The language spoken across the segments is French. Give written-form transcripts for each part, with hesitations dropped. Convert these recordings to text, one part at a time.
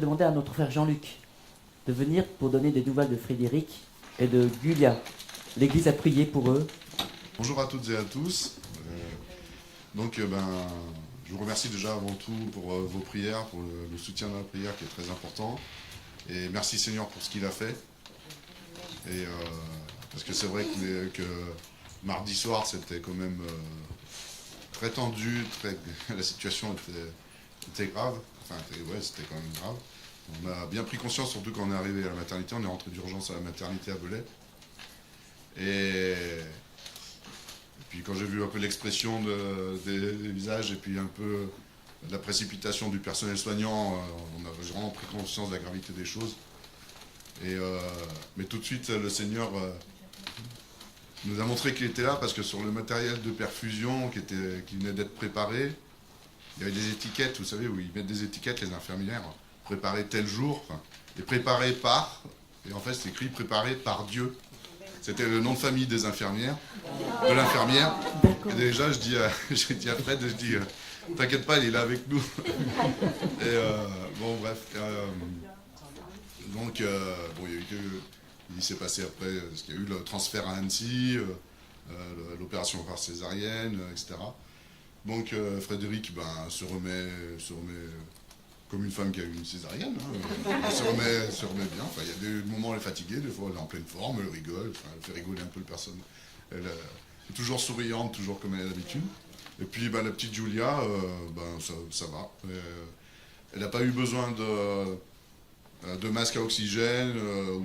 Demander à notre frère Jean-Luc de venir pour donner des nouvelles de Frédéric et de Julia. L'Église a prié pour eux. Bonjour à toutes et à tous. Je vous remercie déjà avant tout pour vos prières, pour le soutien de la prière qui est très important. Et merci Seigneur pour ce qu'il a fait. Et parce que c'est vrai que mardi soir c'était quand même très tendu, la situation était grave. C'était quand même grave. On a bien pris conscience, surtout quand on est arrivé à la maternité, on est rentré d'urgence à la maternité à Belay. Et puis quand j'ai vu un peu l'expression des visages et puis un peu la précipitation du personnel soignant, j'ai vraiment pris conscience de la gravité des choses. Mais tout de suite, le Seigneur nous a montré qu'il était là parce que sur le matériel de perfusion qui venait d'être préparé, il y avait des étiquettes, vous savez, où ils mettent des étiquettes, les infirmières, préparé tel jour, et préparé par, et en fait c'est écrit préparé par Dieu. C'était le nom de famille des infirmières, de l'infirmière. Et déjà, j'ai dit à Fred, t'inquiète pas, il est là avec nous. Il s'est passé après, parce qu'il y a eu le transfert à Annecy, l'opération par césarienne, etc. Donc Frédéric se remet comme une femme qui a eu une césarienne, elle se remet bien. Enfin, il y a des moments où elle est fatiguée, des fois elle est en pleine forme, elle rigole, elle fait rigoler un peu le personnel. Elle est toujours souriante, toujours comme elle a l'habitude. Et puis la petite Julia, ça va. Elle n'a pas eu besoin de masque à oxygène ou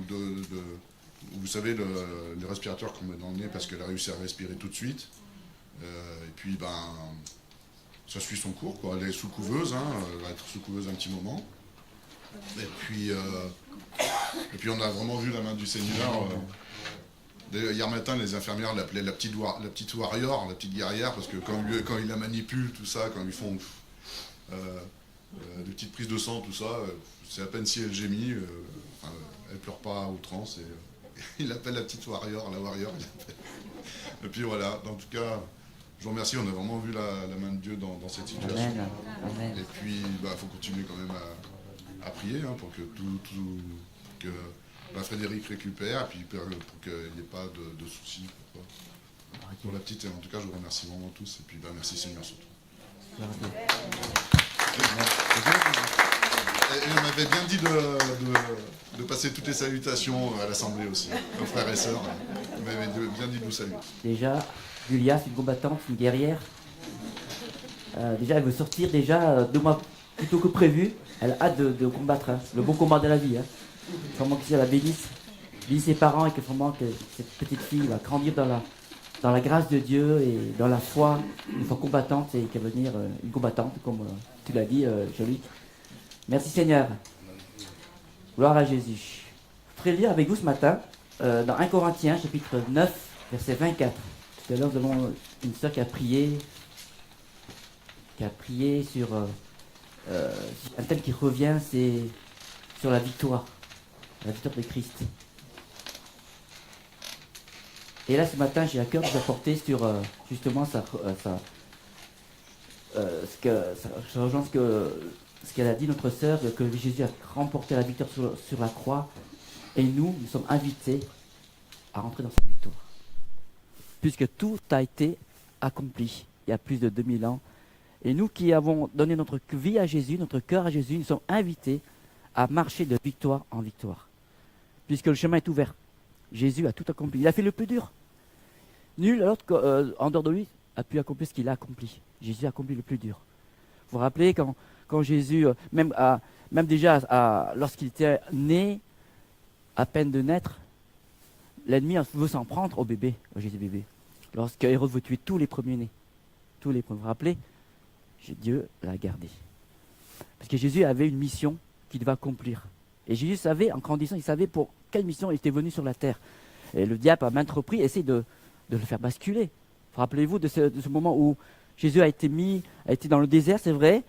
vous savez, les respirateurs qu'on met dans le nez parce qu'elle a réussi à respirer tout de suite. Et puis ça suit son cours, quoi. Elle est sous couveuse, elle va être sous couveuse un petit moment. Et puis on a vraiment vu la main du Seigneur. Hier matin, les infirmières l'appelaient la petite warrior, la petite guerrière, parce que quand ils la manipulent, tout ça, quand ils font des petites prises de sang, tout ça, c'est à peine si elle gémit, elle pleure pas à outrance. Et il l'appelle la petite warrior, la warrior. Et puis voilà, en tout cas, je vous remercie, on a vraiment vu la main de Dieu dans cette situation. Amen. Amen. Et puis, il faut continuer quand même à prier pour que Frédéric récupère, et puis pour qu'il n'y ait pas de soucis. Pour la petite, en tout cas, je vous remercie vraiment tous, et puis merci Seigneur surtout. Et on m'avait bien dit de passer toutes les salutations à l'Assemblée aussi, aux frères et sœurs. On m'avait bien dit de vous saluer. Déjà, Julia, c'est une combattante, une guerrière. Déjà, elle veut sortir 2 mois plus tôt que prévu. Elle a hâte de combattre, le bon combat de la vie. Il faut vraiment que Dieu la bénisse ses parents et que vraiment que cette petite fille va grandir dans la grâce de Dieu et dans la foi, une fois combattante et qu'elle va devenir une combattante, comme tu l'as dit, Jean-Luc. Merci Seigneur. Gloire à Jésus. Je voudrais lire avec vous ce matin dans 1 Corinthiens, chapitre 9, verset 24. Tout à l'heure, nous avons une sœur qui a prié sur un thème qui revient, c'est sur la victoire de Christ. Et là, ce matin, j'ai à cœur de vous apporter sur justement ça rejoint ce qu'elle a dit, notre sœur, que Jésus a remporté la victoire sur la croix. Et nous sommes invités à rentrer dans cette victoire. Puisque tout a été accompli il y a plus de 2000 ans. Et nous qui avons donné notre vie à Jésus, notre cœur à Jésus, nous sommes invités à marcher de victoire en victoire. Puisque le chemin est ouvert. Jésus a tout accompli. Il a fait le plus dur. Nul autre en dehors de lui a pu accomplir ce qu'il a accompli. Jésus a accompli le plus dur. Vous vous rappelez quand Jésus, même déjà lorsqu'il était né, à peine de naître, l'ennemi veut s'en prendre au bébé, au Jésus bébé. Lorsque Hérode veut tuer tous les premiers-nés. Vous vous rappelez, Dieu l'a gardé. Parce que Jésus avait une mission qu'il devait accomplir. Et Jésus savait, en grandissant, il savait pour quelle mission il était venu sur la terre. Et le diable, à maintes reprises, essaie de le faire basculer. Rappelez-vous de ce moment où Jésus a été dans le désert, c'est vrai,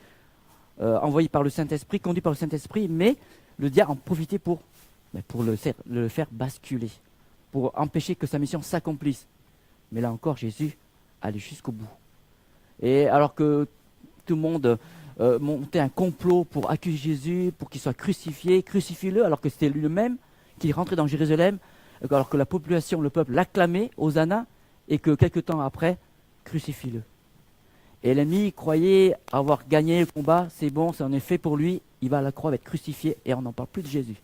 envoyé par le Saint-Esprit, conduit par le Saint-Esprit, mais le diable en profitait pour le faire basculer, pour empêcher que sa mission s'accomplisse. Mais là encore, Jésus allait jusqu'au bout. Et alors que tout le monde monté un complot pour accuser Jésus, pour qu'il soit crucifié, crucifie-le, alors que c'était lui-même qui rentrait dans Jérusalem, alors que la population, le peuple l'acclamait, Hosanna, et que quelques temps après, crucifie-le. Et l'ennemi croyait avoir gagné le combat, c'est bon, c'est en effet pour lui, il va à la croix, va être crucifié, et on n'en parle plus de Jésus.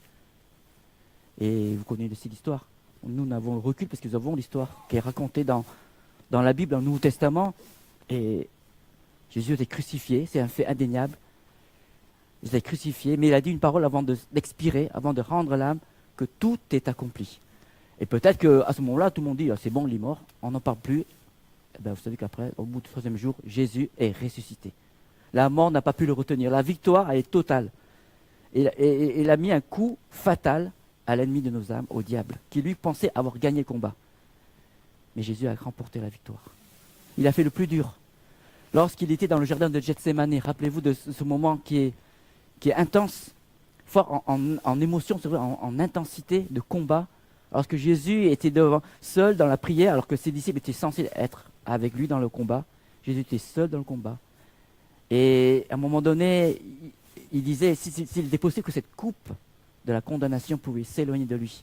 Et vous connaissez aussi l'histoire. Nous n'avons le recul parce que nous avons l'histoire qui est racontée dans la Bible, dans le Nouveau Testament. Et Jésus était crucifié, c'est un fait indéniable. Il était crucifié, mais il a dit une parole avant d'expirer, avant de rendre l'âme, que tout est accompli. Et peut-être qu'à ce moment-là, tout le monde dit, ah, c'est bon, il est mort, on n'en parle plus. Et bien, vous savez qu'après, au bout du 3e jour, Jésus est ressuscité. La mort n'a pas pu le retenir. La victoire, elle est totale. Et il a mis un coup fatal à l'ennemi de nos âmes, au diable, qui lui pensait avoir gagné le combat. Mais Jésus a remporté la victoire. Il a fait le plus dur. Lorsqu'il était dans le jardin de Gethsémani, rappelez-vous de ce moment qui est intense, fort en émotion, c'est vrai, en intensité de combat. Lorsque Jésus était seul dans la prière, alors que ses disciples étaient censés être avec lui dans le combat, Jésus était seul dans le combat. Et à un moment donné, il disait, s'il était possible que cette coupe de la condamnation pouvait s'éloigner de lui.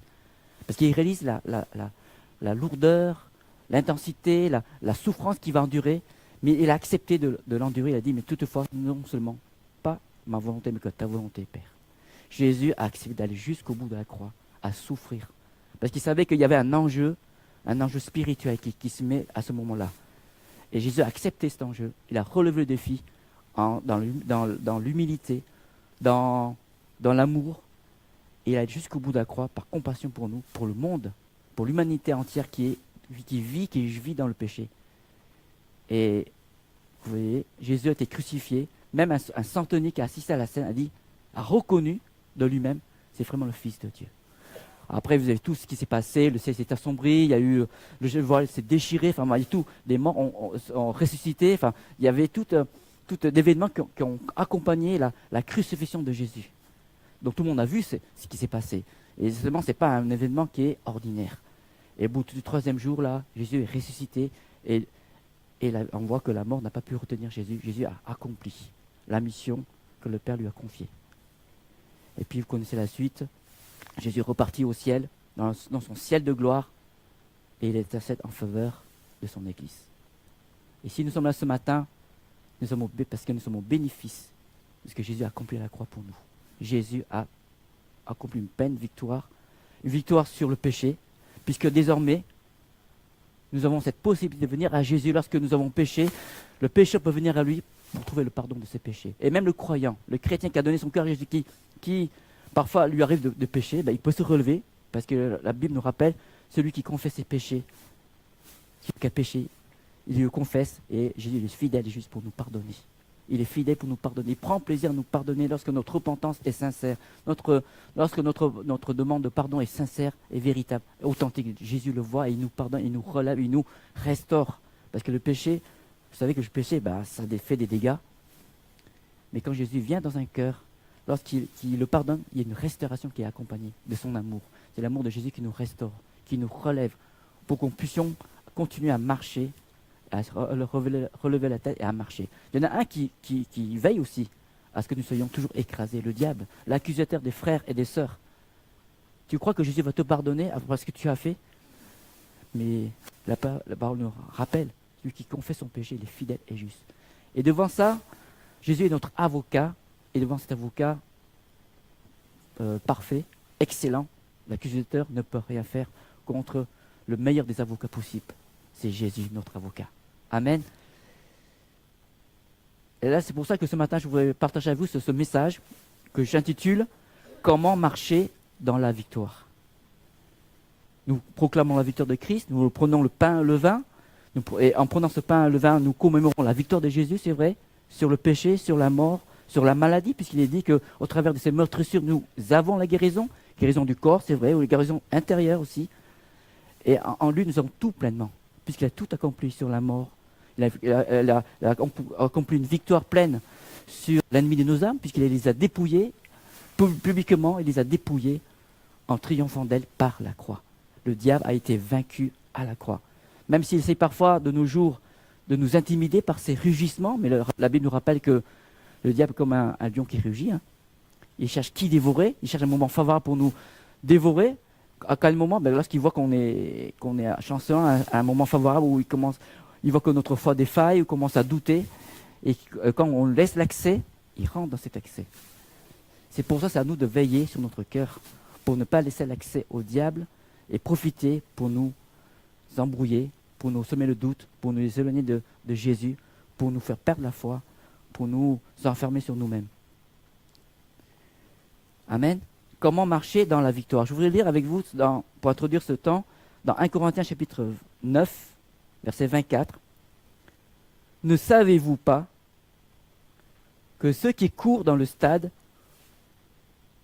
Parce qu'il réalise la lourdeur, l'intensité, la souffrance qu'il va endurer, mais il a accepté de l'endurer. Il a dit, mais toutefois, non seulement pas ma volonté, mais que ta volonté, Père. Jésus a accepté d'aller jusqu'au bout de la croix, à souffrir. Parce qu'il savait qu'il y avait un enjeu spirituel qui se met à ce moment-là. Et Jésus a accepté cet enjeu. Il a relevé le défi dans l'humilité, dans l'amour. Et il a été jusqu'au bout de la croix par compassion pour nous, pour le monde, pour l'humanité entière qui vit dans le péché. Et vous voyez, Jésus a été crucifié. Même un centenier qui a assisté à la scène a reconnu de lui-même, c'est vraiment le Fils de Dieu. Après, vous avez tout ce qui s'est passé, le ciel s'est assombri, il y a eu, le voile s'est déchiré, enfin, il y a tout, des morts ont ressuscité, enfin, il y avait tout d'événements qui ont accompagné la crucifixion de Jésus. Donc tout le monde a vu ce qui s'est passé. Et seulement, ce n'est pas un événement qui est ordinaire. Et au bout du 3e jour, là, Jésus est ressuscité, et là, on voit que la mort n'a pas pu retenir Jésus. Jésus a accompli la mission que le Père lui a confiée. Et puis, vous connaissez la suite. Jésus est reparti au ciel, dans son ciel de gloire, et il intercède en faveur de son Église. Et si nous sommes là ce matin, parce que nous sommes au bénéfice de ce que Jésus a accompli à la croix pour nous. Jésus a accompli une pleine victoire, une victoire sur le péché, puisque désormais, nous avons cette possibilité de venir à Jésus lorsque nous avons péché. Le pécheur peut venir à lui pour trouver le pardon de ses péchés. Et même le croyant, le chrétien qui a donné son cœur à Jésus, qui parfois lui arrive de pécher, il peut se relever, parce que la Bible nous rappelle, celui qui confesse ses péchés, qui a péché, il le confesse, et Jésus est fidèle et juste pour nous pardonner. Il est fidèle pour nous pardonner. Il prend plaisir à nous pardonner lorsque notre repentance est sincère, lorsque notre demande de pardon est sincère et véritable, authentique. Jésus le voit et il nous pardonne, il nous relève, il nous restaure. Parce que le péché, vous savez que le péché, ça fait des dégâts. Mais quand Jésus vient dans un cœur, lorsqu'il le pardonne, il y a une restauration qui est accompagnée de son amour. C'est l'amour de Jésus qui nous restaure, qui nous relève, pour qu'on puisse continuer à marcher, à relever la tête et à marcher. Il y en a un qui veille aussi à ce que nous soyons toujours écrasés, le diable, l'accusateur des frères et des sœurs. Tu crois que Jésus va te pardonner après ce que tu as fait? Mais la parole nous rappelle, celui qui confesse son péché, il est fidèle et juste. Et devant ça, Jésus est notre avocat, et devant cet avocat parfait, excellent, l'accusateur ne peut rien faire contre le meilleur des avocats possibles. C'est Jésus, notre avocat. Amen. Et là, c'est pour ça que ce matin, je voudrais partager avec vous ce message que j'intitule « Comment marcher dans la victoire ». Nous proclamons la victoire de Christ, nous prenons le pain et le vin, et en prenant ce pain et le vin, nous commémorons la victoire de Jésus, c'est vrai, sur le péché, sur la mort, sur la maladie, puisqu'il est dit qu'au travers de ces meurtrissures, nous avons la guérison du corps, c'est vrai, ou la guérison intérieure aussi. Et en lui, nous avons tout pleinement, puisqu'il a tout accompli sur la mort. Il a accompli une victoire pleine sur l'ennemi de nos âmes, puisqu'il les a dépouillés, publiquement, il les a dépouillés en triomphant d'elle par la croix. Le diable a été vaincu à la croix. Même s'il essaie parfois, de nos jours, de nous intimider par ses rugissements, mais la Bible nous rappelle que Le diable est comme un lion qui rugit. Hein. Il cherche qui dévorer, il cherche un moment favorable pour nous dévorer. À quel moment? Lorsqu'il voit qu'on est chancelant à un moment favorable où il voit que notre foi défaille, ou commence à douter. Et quand on laisse l'accès, il rentre dans cet accès. C'est pour ça que c'est à nous de veiller sur notre cœur, pour ne pas laisser l'accès au diable et profiter pour nous embrouiller, pour nous semer le doute, pour nous éloigner de Jésus, pour nous faire perdre la foi, pour nous enfermer sur nous-mêmes. Amen. Comment marcher dans la victoire? Je voudrais lire avec vous, pour introduire ce temps, dans 1 Corinthiens chapitre 9, verset 24. Ne savez-vous pas que ceux qui courent dans le stade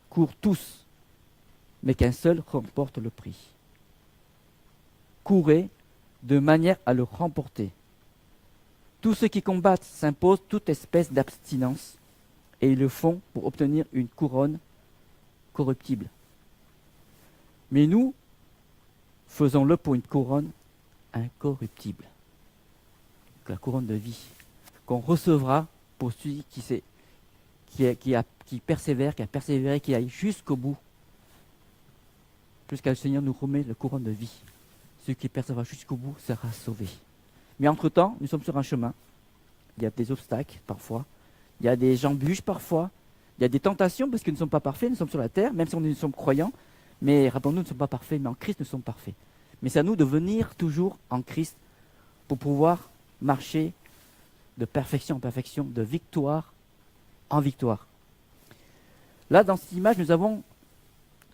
courent tous, mais qu'un seul remporte le prix? Courez de manière à le remporter. Tous ceux qui combattent s'imposent toute espèce d'abstinence, et ils le font pour obtenir une couronne corruptible. Mais nous, faisons-le pour une couronne incorruptible. La couronne de vie qu'on recevra pour celui qui persévère, qui a persévéré, qui aille jusqu'au bout, jusqu'à le Seigneur nous remet la couronne de vie. Celui qui persévérera jusqu'au bout sera sauvé. Mais entre-temps, nous sommes sur un chemin. Il y a des obstacles parfois, il y a des embûches parfois, il y a des tentations parce que nous ne sommes pas parfaits, nous sommes sur la terre, même si nous sommes croyants, mais rappelons-nous, nous ne sommes pas parfaits, mais en Christ nous sommes parfaits. Mais c'est à nous de venir toujours en Christ pour pouvoir marcher de perfection en perfection, de victoire en victoire. Là, dans cette image, nous avons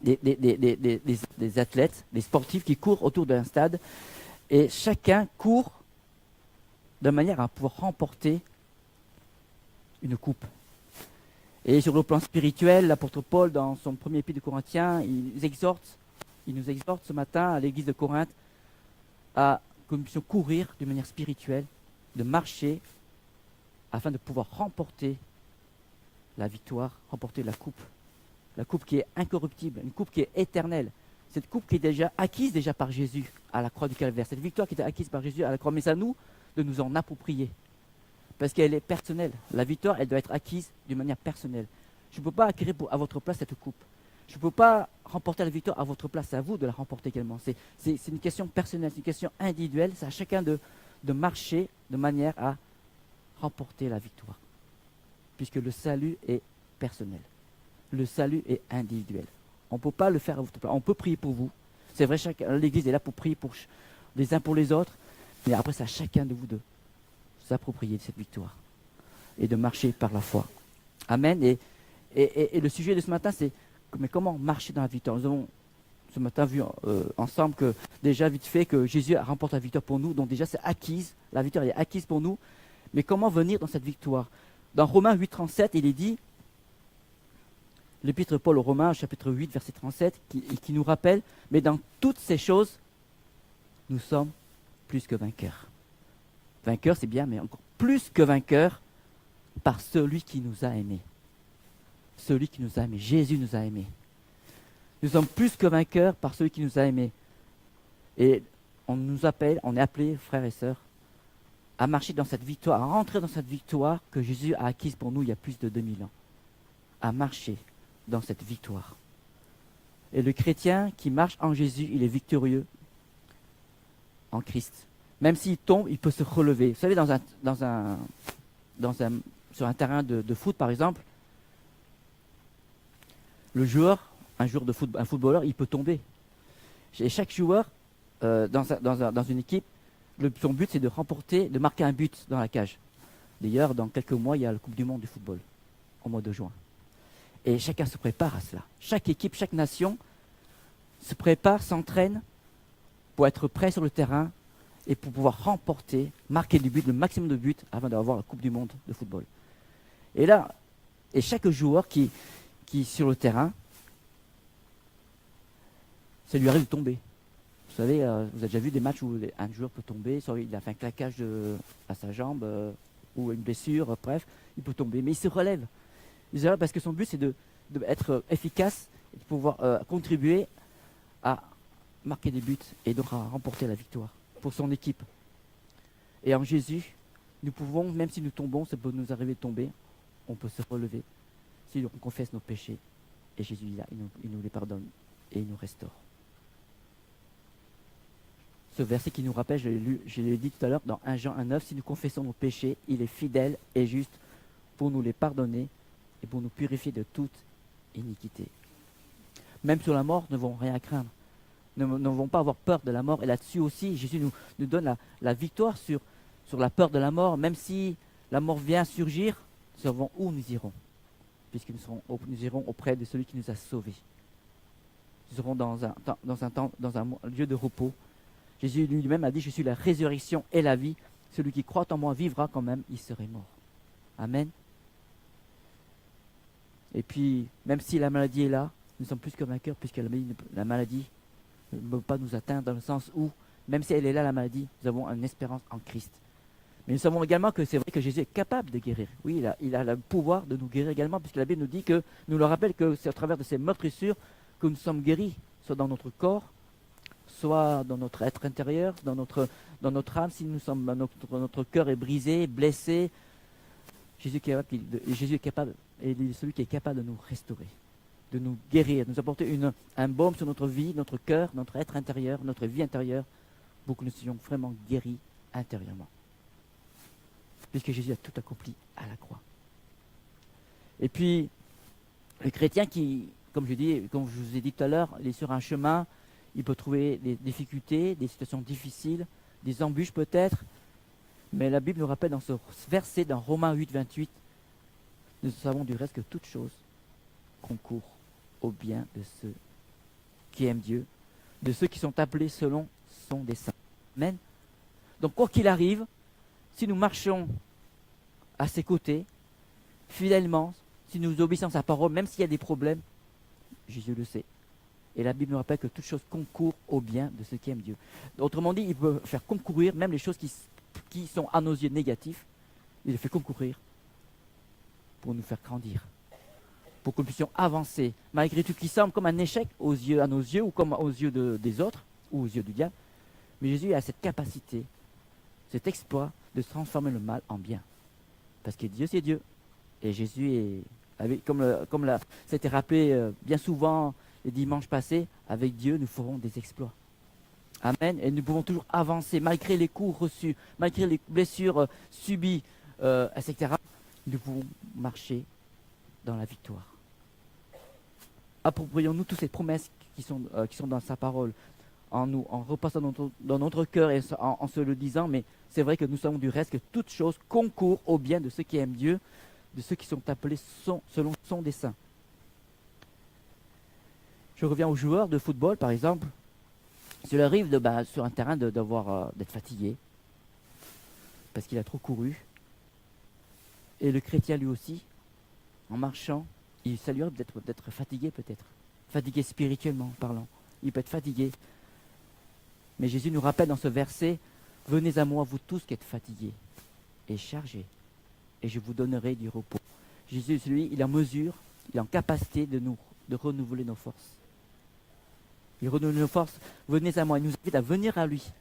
des athlètes, des sportifs qui courent autour d'un stade et chacun court de manière à pouvoir remporter une coupe. Et sur le plan spirituel, l'apôtre Paul, dans son premier épître de Corinthiens, il nous exhorte ce matin à l'église de Corinthe à que nous puissions courir de manière spirituelle, de marcher afin de pouvoir remporter la victoire, remporter la coupe qui est incorruptible, une coupe qui est éternelle, cette coupe qui est déjà acquise par Jésus à la croix du Calvaire, cette victoire qui était acquise par Jésus à la croix, mais c'est à nous de nous en approprier, parce qu'elle est personnelle. La victoire, elle doit être acquise d'une manière personnelle. Je ne peux pas acquérir à votre place cette coupe. Je ne peux pas remporter la victoire à votre place, c'est à vous de la remporter également. C'est une question personnelle, c'est une question individuelle, c'est à chacun de marcher de manière à remporter la victoire, puisque le salut est personnel. Le salut est individuel. On ne peut pas le faire à votre place. On peut prier pour vous. C'est vrai, l'Église est là pour prier les uns pour les autres, mais après, c'est à chacun de vous de s'approprier de cette victoire et de marcher par la foi. Amen. Et le sujet de ce matin, c'est mais comment marcher dans la victoire. Nous avons ce matin vu ensemble que déjà vite fait que Jésus remporte la victoire pour nous, donc déjà c'est acquise, la victoire est acquise pour nous, mais comment venir dans cette victoire? Dans Romains 8, 37, il est dit, l'épître Paul aux Romains, chapitre 8, verset 37, qui nous rappelle, mais dans toutes ces choses, nous sommes plus que vainqueurs. Vainqueurs, c'est bien, mais encore plus que vainqueurs par celui qui nous a aimés. Celui qui nous a aimés. Jésus nous a aimés. Nous sommes plus que vainqueurs par celui qui nous a aimés. Et on nous appelle, on est appelés, frères et sœurs, à marcher dans cette victoire, à rentrer dans cette victoire que Jésus a acquise pour nous il y a plus de 2000 ans. À marcher dans cette victoire. Et le chrétien qui marche en Jésus, il est victorieux en Christ. Même s'il tombe, il peut se relever. Vous savez, sur un terrain de foot, par exemple, le joueur, un footballeur, il peut tomber. Et chaque joueur, dans une équipe, son but, c'est de marquer un but dans la cage. D'ailleurs, dans quelques mois, il y a la Coupe du Monde du football, au mois de juin. Et chacun se prépare à cela. Chaque équipe, chaque nation se prépare, s'entraîne pour être prêt sur le terrain et pour pouvoir remporter, marquer du but, le maximum de buts avant d'avoir la Coupe du Monde de football. Et là, chaque joueur qui est sur le terrain, ça lui arrive de tomber. Vous savez, vous avez déjà vu des matchs où un joueur peut tomber, soit il a fait un claquage à sa jambe ou une blessure, bref, il peut tomber. Mais il se relève. Il se relève parce que son but, c'est d'être efficace et de pouvoir contribuer à marquer des buts et donc à remporter la victoire pour son équipe. Et en Jésus, nous pouvons, même si nous tombons, ça peut nous arriver de tomber, on peut se relever, si on confesse nos péchés, et Jésus est là, il nous les pardonne et il nous restaure. Ce verset qui nous rappelle, je l'ai dit tout à l'heure, dans 1 Jean 1,9, si nous confessons nos péchés, il est fidèle et juste pour nous les pardonner et pour nous purifier de toute iniquité. Même sur la mort, nous n'avons rien à craindre. Nous n'avons pas avoir peur de la mort. Et là-dessus aussi, Jésus nous donne la victoire sur la peur de la mort. Même si la mort vient surgir, nous savons où nous irons. Puisque nous irons auprès de celui qui nous a sauvés. Nous serons dans un lieu de repos. Jésus lui-même a dit, je suis la résurrection et la vie. Celui qui croit en moi vivra quand même, il serait mort. Amen. Et puis, même si la maladie est là, nous sommes plus que vainqueurs, puisque la maladie ne peut pas nous atteindre, dans le sens où, même si elle est là, la maladie, nous avons une espérance en Christ. Mais nous savons également que c'est vrai que Jésus est capable de guérir. Oui, il a le pouvoir de nous guérir également, puisque la Bible nous dit que, nous le rappelle que c'est à travers de ces meurtrissures que nous sommes guéris, soit dans notre corps, soit dans notre être intérieur, dans notre âme, si notre cœur est brisé, blessé. Jésus est capable, et il est celui qui est capable de nous restaurer, de nous guérir, de nous apporter un baume sur notre vie, notre cœur, notre être intérieur, notre vie intérieure, pour que nous soyons vraiment guéris intérieurement. Puisque Jésus a tout accompli à la croix. Et puis, le chrétien qui, comme je vous ai dit tout à l'heure, il est sur un chemin, il peut trouver des difficultés, des situations difficiles, des embûches peut-être, mais la Bible nous rappelle dans ce verset, dans Romains 8, 28, nous savons du reste que toute chose concourt au bien de ceux qui aiment Dieu, de ceux qui sont appelés selon son dessein. Amen. Donc quoi qu'il arrive, si nous marchons à ses côtés, fidèlement, si nous obéissons à sa parole, même s'il y a des problèmes, Jésus le sait. Et la Bible nous rappelle que toute chose concourt au bien de ceux qui aiment Dieu. Autrement dit, il peut faire concourir même les choses qui sont à nos yeux négatives. Il les fait concourir pour nous faire grandir, pour que nous puissions avancer, malgré tout qui semble comme un échec à nos yeux, ou comme aux yeux des autres, ou aux yeux du diable. Mais Jésus a cette capacité, cet exploit de transformer le mal en bien. Parce que Dieu, c'est Dieu. Et Jésus comme c'était rappelé bien souvent les dimanches passés, avec Dieu, nous ferons des exploits. Amen. Et nous pouvons toujours avancer, malgré les coups reçus, malgré les blessures subies, etc. Nous pouvons marcher dans la victoire. Approprions-nous toutes ces promesses qui sont dans sa parole, en repassant dans notre cœur et en se le disant, mais c'est vrai que nous savons du reste que toutes choses concourent au bien de ceux qui aiment Dieu, de ceux qui sont appelés selon son dessein. Je reviens aux joueurs de football, par exemple. S'il arrive sur un terrain d'être fatigué, parce qu'il a trop couru, et le chrétien lui aussi, en marchant, ça lui arrive d'être fatigué peut-être, fatigué spirituellement parlant. Il peut être fatigué. Mais Jésus nous rappelle dans ce verset, « Venez à moi, vous tous qui êtes fatigués et chargés, et je vous donnerai du repos. » Jésus, lui, il est en mesure, il est en capacité de renouveler nos forces. Il renouvelle nos forces. Venez à moi. Il nous invite à venir à lui.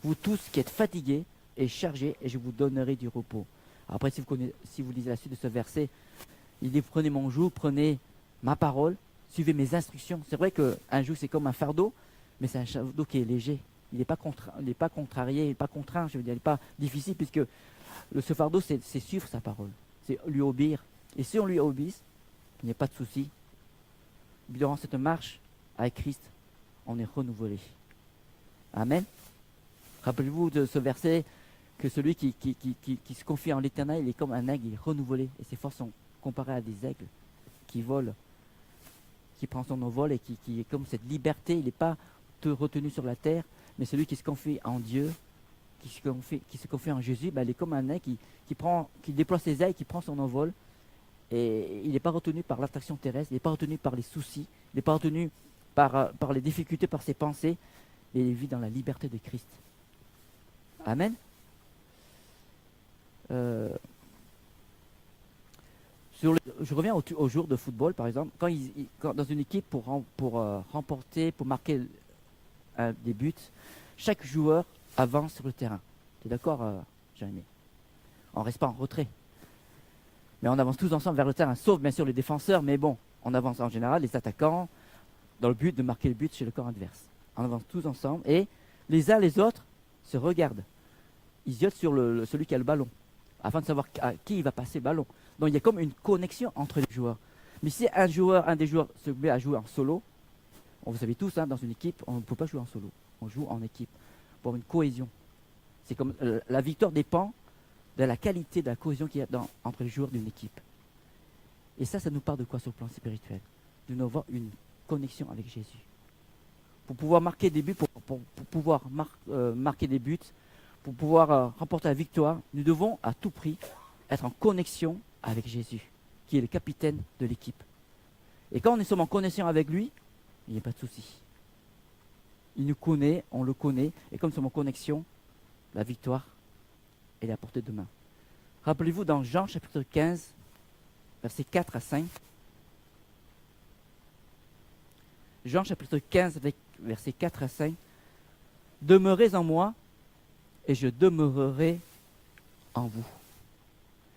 Vous tous qui êtes fatigués et chargés, et je vous donnerai du repos. Après, si vous lisez la suite de ce verset, il dit, prenez mon joug, prenez ma parole, suivez mes instructions. C'est vrai qu'un joug, c'est comme un fardeau, mais c'est un fardeau qui est léger. Il n'est pas contrarié, il n'est pas contraint, je veux dire, il n'est pas difficile, puisque ce fardeau, c'est suivre sa parole. C'est lui obéir. Et si on lui obéit, il n'y a pas de souci. Durant cette marche avec Christ, on est renouvelé. Amen. Rappelez-vous de ce verset que celui qui se confie en l'Éternel, il est comme un aigle, il est renouvelé. Et ses forces sont comparées à des aigles qui volent, qui prend son envol et qui est comme cette liberté. Il n'est pas retenu sur la terre, mais celui qui se confie en Dieu, qui se confie en Jésus, il est comme un aigle qui déploie ses ailes, qui prend son envol. Et il n'est pas retenu par l'attraction terrestre, il n'est pas retenu par les soucis, il n'est pas retenu par les difficultés, par ses pensées, et il vit dans la liberté de Christ. Amen. Je reviens au jour de football, par exemple. Quand dans une équipe, pour remporter, pour marquer des buts, chaque joueur avance sur le terrain. Tu es d'accord, Jérémy? On ne reste pas en retrait. Mais on avance tous ensemble vers le terrain, sauf bien sûr les défenseurs, mais bon, on avance en général, les attaquants, dans le but de marquer le but chez le camp adverse. On avance tous ensemble et les uns les autres se regardent. Ils se jettent sur celui qui a le ballon, afin de savoir à qui il va passer le ballon. Donc il y a comme une connexion entre les joueurs. Mais si un des joueurs se met à jouer en solo, vous savez tous, dans une équipe, on ne peut pas jouer en solo. On joue en équipe pour une cohésion. C'est comme la victoire dépend de la qualité de la cohésion qu'il y a entre les joueurs d'une équipe. Et ça nous parle de quoi sur le plan spirituel? De nous avoir une connexion avec Jésus. Pour pouvoir marquer des buts, pour pouvoir marquer des buts, pour pouvoir remporter la victoire, nous devons à tout prix être en connexion avec Jésus, qui est le capitaine de l'équipe. Et quand nous sommes en connexion avec lui, il n'y a pas de souci. Il nous connaît, on le connaît, et comme nous sommes en connexion, la victoire, elle est à portée de main. Rappelez-vous dans Jean chapitre 15, versets 4 à 5. Jean chapitre 15, avec versets 4 à 5. Demeurez en moi, et je demeurerai en vous.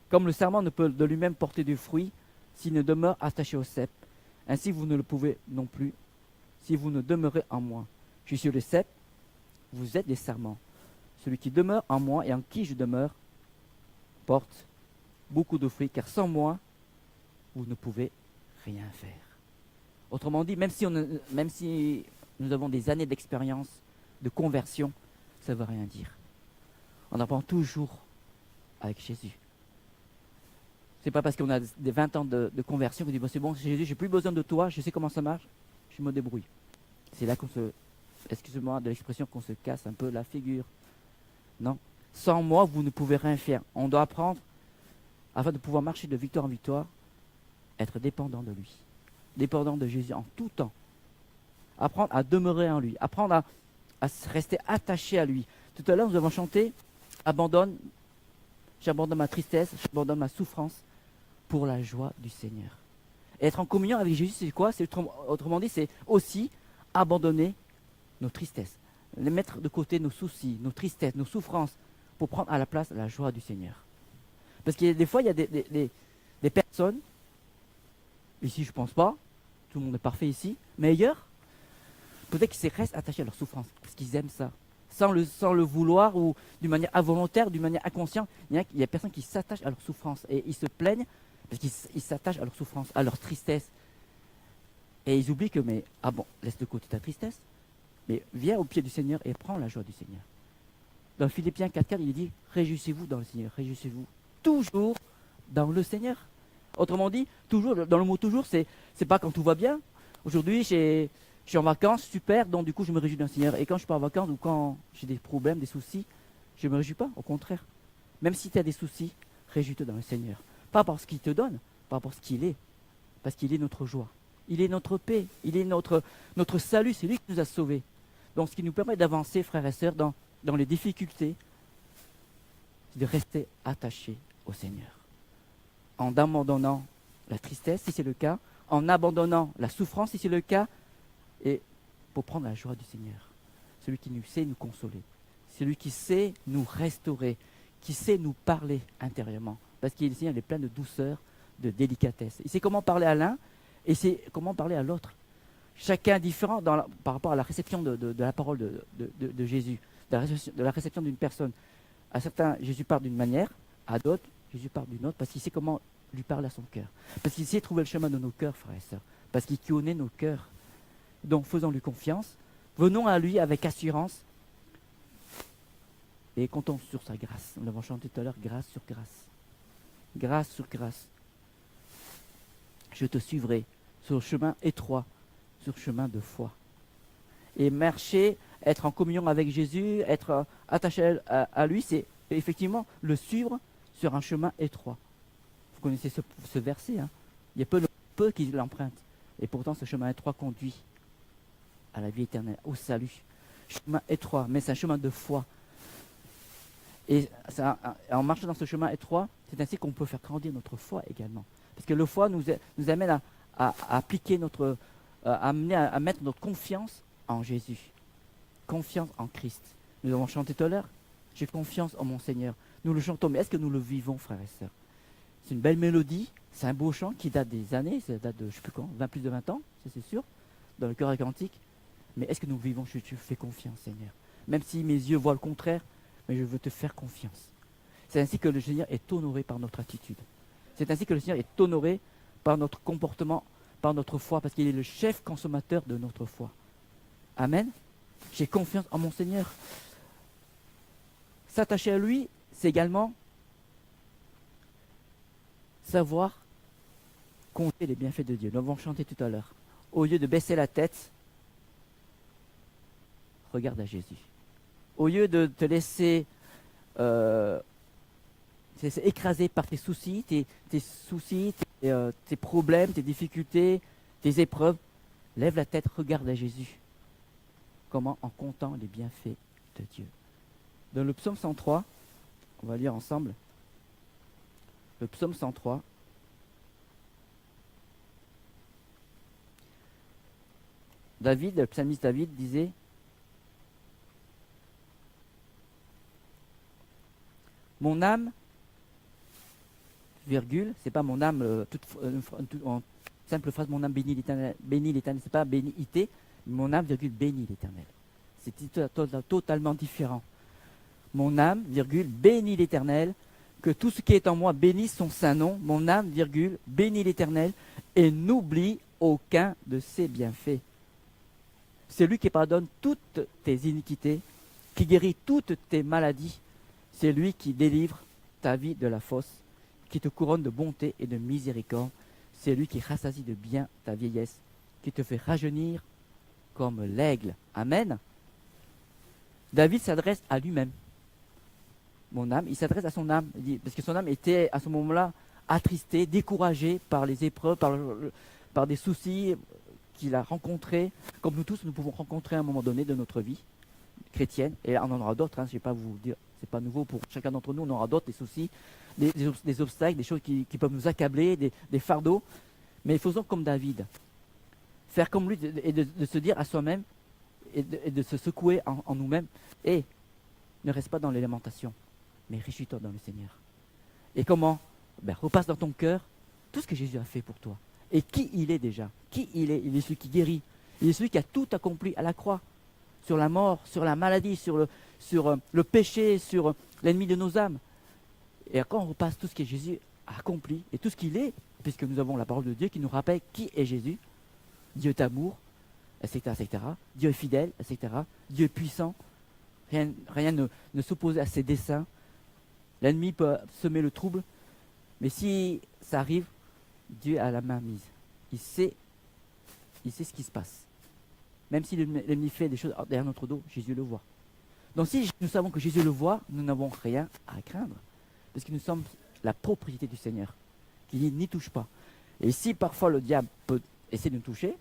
Comme le sarment ne peut de lui-même porter du fruit s'il ne demeure attaché au cep, ainsi vous ne le pouvez non plus si vous ne demeurez en moi. Je suis sur le cep, vous êtes des sarments. Celui qui demeure en moi et en qui je demeure porte beaucoup de fruits, car sans moi, vous ne pouvez rien faire. Autrement dit, même si nous avons des années d'expérience, de conversion, ça ne veut rien dire. On apprend toujours avec Jésus. C'est pas parce qu'on a des 20 ans de conversion qu'on dit, c'est bon, Jésus, j'ai plus besoin de toi, je sais comment ça marche, je me débrouille. C'est là qu'on se, excusez-moi de l'expression, qu'on se casse un peu la figure. Non. Sans moi, vous ne pouvez rien faire. On doit apprendre, afin de pouvoir marcher de victoire en victoire, être dépendant de lui. Dépendant de Jésus en tout temps. Apprendre à demeurer en lui. Apprendre à rester attaché à lui. Tout à l'heure, nous avons chanté « J'abandonne ma tristesse, j'abandonne ma souffrance pour la joie du Seigneur. » Et être en communion avec Jésus, c'est quoi? Autrement dit, c'est aussi abandonner nos tristesses. Les mettre de côté nos soucis, nos tristesses, nos souffrances, pour prendre à la place la joie du Seigneur. Parce que des fois, il y a des personnes, ici je ne pense pas, tout le monde est parfait ici, mais ailleurs, peut-être qu'ils restent attachés à leur souffrance, parce qu'ils aiment ça. Sans le vouloir ou d'une manière involontaire, d'une manière inconsciente, il y a des personnes qui s'attachent à leur souffrance et ils se plaignent parce qu'ils s'attachent à leur souffrance, à leur tristesse. Et ils oublient que, laisse de côté ta tristesse, mais viens au pied du Seigneur et prends la joie du Seigneur. Dans Philippiens 4.4, il dit, réjouissez-vous dans le Seigneur, réjouissez-vous toujours dans le Seigneur. Autrement dit, toujours, dans le mot toujours, c'est pas quand tout va bien. Aujourd'hui, je suis en vacances, super, donc du coup je me réjouis dans le Seigneur. Et quand je pars en vacances ou quand j'ai des problèmes, des soucis, je ne me réjouis pas, au contraire. Même si tu as des soucis, réjouis-toi dans le Seigneur. Pas parce qu'il te donne, pas parce qu'il est, parce qu'il est notre joie. Il est notre paix, il est notre salut, c'est lui qui nous a sauvés. Donc ce qui nous permet d'avancer, frères et sœurs, dans les difficultés, c'est de rester attachés au Seigneur. En abandonnant la tristesse, si c'est le cas, en abandonnant la souffrance, si c'est le cas, et pour prendre la joie du Seigneur. Celui qui nous sait nous consoler, celui qui sait nous restaurer, qui sait nous parler intérieurement. Parce qu'il est plein de douceur, de délicatesse. Il sait comment parler à l'un et c'est comment parler à l'autre. Chacun différent par rapport à la réception de la parole de Jésus, de la réception d'une personne. À certains, Jésus parle d'une manière, à d'autres, Jésus parle d'une autre, parce qu'il sait comment lui parler à son cœur. Parce qu'il sait trouver le chemin de nos cœurs, frères et sœurs. Parce qu'il connaît nos cœurs. Donc faisons-lui confiance, venons à lui avec assurance et comptons sur sa grâce. Nous l'avons chanté tout à l'heure, grâce sur grâce. Grâce sur grâce. Je te suivrai sur le chemin étroit, sur le chemin de foi. Et marcher, être en communion avec Jésus, être attaché à lui, c'est effectivement le suivre sur un chemin étroit. Vous connaissez ce verset, hein? Il y a peu qui l'empruntent. Et pourtant, ce chemin étroit conduit à la vie éternelle, au salut. Chemin étroit, mais c'est un chemin de foi. Et en marchant dans ce chemin étroit, c'est ainsi qu'on peut faire grandir notre foi également. Parce que le foi nous amène à appliquer à mettre notre confiance en Jésus. Confiance en Christ. Nous avons chanté tout à l'heure, j'ai confiance en mon Seigneur. Nous le chantons, mais est-ce que nous le vivons, frères et sœurs? c'est une belle mélodie, c'est un beau chant qui date des années, ça date de, je ne sais plus quand, plus de 20 ans, ça c'est sûr, dans le cœur cantique. Mais est-ce que nous vivons, je te fais confiance, Seigneur. Même si mes yeux voient le contraire, mais je veux te faire confiance. C'est ainsi que le Seigneur est honoré par notre attitude. C'est ainsi que le Seigneur est honoré par notre comportement, par notre foi, parce qu'il est le chef consommateur de notre foi. Amen. J'ai confiance en mon Seigneur. S'attacher à lui, c'est également savoir compter les bienfaits de Dieu. Nous l'avons chanté tout à l'heure. Au lieu de baisser la tête, regarde à Jésus. Au lieu de te laisser écraser par tes soucis, tes problèmes, tes difficultés, tes épreuves, lève la tête, regarde à Jésus. Comment? En comptant les bienfaits de Dieu. Dans le psaume 103, on va lire ensemble. Le psaume 103. David, le psalmiste David disait: mon âme, virgule, c'est pas mon âme, en simple phrase, mon âme bénit l'éternel, c'est pas béni ité, mon âme, virgule, bénit l'éternel. C'est totalement différent. Mon âme, virgule, bénit l'éternel, que tout ce qui est en moi bénisse son saint nom. Mon âme, virgule, bénit l'éternel et n'oublie aucun de ses bienfaits. C'est lui qui pardonne toutes tes iniquités, qui guérit toutes tes maladies. C'est lui qui délivre ta vie de la fosse, qui te couronne de bonté et de miséricorde. C'est lui qui rassasie de bien ta vieillesse, qui te fait rajeunir comme l'aigle. Amen. David s'adresse à lui-même. Mon âme, il s'adresse à son âme, parce que son âme était à ce moment-là attristée, découragée par les épreuves, par des soucis qu'il a rencontrés, comme nous tous, nous pouvons rencontrer à un moment donné de notre vie chrétienne, et on en aura d'autres, je ne vais pas vous dire, c'est pas nouveau pour chacun d'entre nous, on aura d'autres, des soucis, des obstacles, des choses qui peuvent nous accabler, des fardeaux, mais faisons comme David, faire comme lui, et de se dire à soi-même, et de se secouer en nous-mêmes, et ne reste pas dans les lamentations, mais réjouis-toi dans le Seigneur. Et comment? Repasse dans ton cœur tout ce que Jésus a fait pour toi. Et qui il est déjà? Qui il est? Il est celui qui guérit. Il est celui qui a tout accompli à la croix. Sur la mort, sur la maladie, sur le péché, sur l'ennemi de nos âmes. Et quand on repasse tout ce que Jésus a accompli, et tout ce qu'il est, puisque nous avons la parole de Dieu qui nous rappelle qui est Jésus, Dieu est amour, etc., etc. Dieu est fidèle, etc. Dieu est puissant. Rien ne s'oppose à ses desseins. L'ennemi peut semer le trouble, mais si ça arrive, Dieu a la main mise. Il sait ce qui se passe. Même si l'ennemi fait des choses derrière notre dos, Jésus le voit. Donc si nous savons que Jésus le voit, nous n'avons rien à craindre. Parce que nous sommes la propriété du Seigneur, qui n'y touche pas. Et si parfois le diable peut essayer de nous toucher,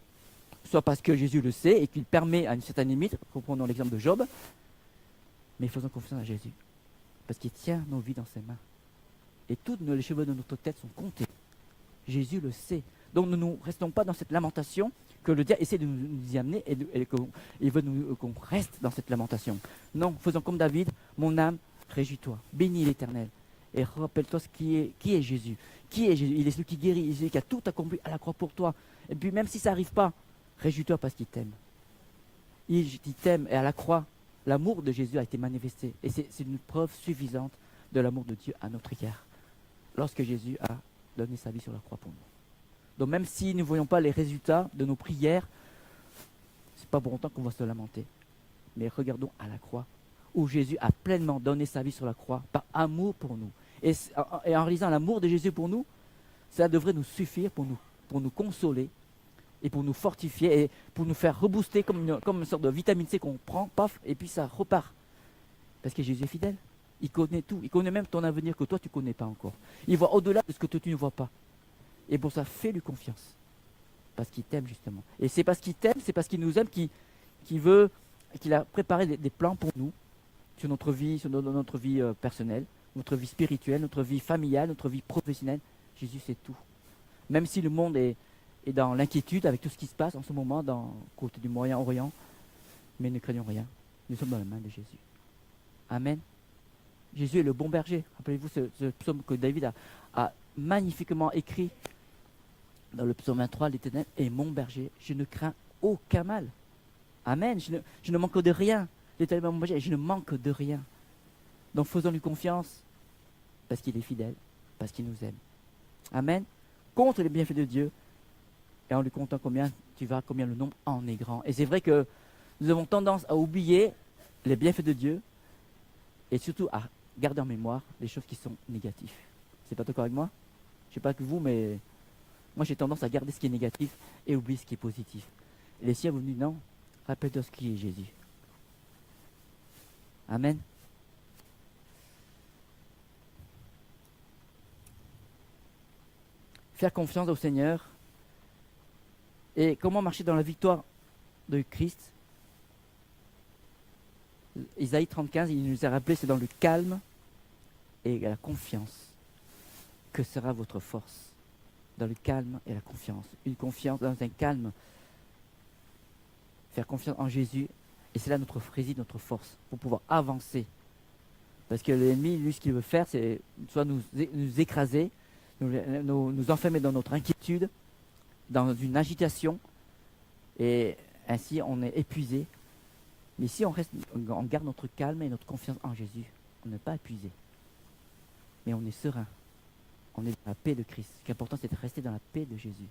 soit parce que Jésus le sait et qu'il permet à une certaine limite, reprenons l'exemple de Job, mais faisons confiance à Jésus. Parce qu'il tient nos vies dans ses mains. Et tous les cheveux de notre tête sont comptés. Jésus le sait. Donc ne nous restons pas dans cette lamentation que le diable essaie de nous y amener et qu'il veut qu'on reste dans cette lamentation. Non, faisons comme David, mon âme, réjouis-toi, bénis l'Éternel. Et rappelle-toi qui est Jésus. Qui est Jésus? Il est celui qui guérit, il est celui qui a tout accompli à la croix pour toi. Et puis même si ça n'arrive pas, réjouis-toi parce qu'il t'aime. Il t'aime et à la croix, l'amour de Jésus a été manifesté. Et c'est une preuve suffisante de l'amour de Dieu à notre égard. Lorsque Jésus a donné sa vie sur la croix pour nous. Donc même si nous ne voyons pas les résultats de nos prières, ce n'est pas pour autant qu'on va se lamenter. Mais regardons à la croix, où Jésus a pleinement donné sa vie sur la croix par amour pour nous. Et en réalisant l'amour de Jésus pour nous, ça devrait nous suffire pour nous consoler et pour nous fortifier et pour nous faire rebooster comme une sorte de vitamine C qu'on prend, paf, et puis ça repart. Parce que Jésus est fidèle. Il connaît tout. Il connaît même ton avenir que toi, tu ne connais pas encore. Il voit au-delà de ce que toi, tu ne vois pas. Et pour ça, fais-lui confiance. Parce qu'il t'aime, justement. Et c'est parce qu'il t'aime, c'est parce qu'il nous aime, qu'il a préparé des plans pour nous, sur notre vie personnelle, notre vie spirituelle, notre vie familiale, notre vie professionnelle. Jésus, c'est tout. Même si le monde est dans l'inquiétude avec tout ce qui se passe en ce moment, côté du Moyen-Orient, mais ne craignons rien. Nous sommes dans la main de Jésus. Amen. Jésus est le bon berger. Rappelez-vous ce psaume que David a magnifiquement écrit dans le psaume 23, l'Éternel est mon berger, je ne crains aucun mal. Amen, je ne manque de rien. L'Éternel est mon berger, je ne manque de rien. Donc faisons-lui confiance, parce qu'il est fidèle, parce qu'il nous aime. Amen. Contre les bienfaits de Dieu, et en lui comptant combien le nombre en est grand. Et c'est vrai que nous avons tendance à oublier les bienfaits de Dieu, et surtout à garder en mémoire les choses qui sont négatives. C'est pas d'accord avec moi? Je ne sais pas que vous, mais moi j'ai tendance à garder ce qui est négatif et oublier ce qui est positif. Et les siens vous disent non, rappelle-toi ce qui est Jésus. Amen. Faire confiance au Seigneur. Et comment marcher dans la victoire de Christ? Isaïe 35, il nous a rappelé, c'est dans le calme et la confiance que sera votre force. Dans le calme et la confiance. Une confiance dans un calme. Faire confiance en Jésus. Et c'est là réside notre force pour pouvoir avancer. Parce que l'ennemi, lui, ce qu'il veut faire, c'est soit nous écraser, nous enfermer dans notre inquiétude, dans une agitation, et ainsi on est épuisé. Mais si on garde notre calme et notre confiance en Jésus, on n'est pas épuisé, mais on est serein. On est dans la paix de Christ. Ce qui est important, c'est de rester dans la paix de Jésus.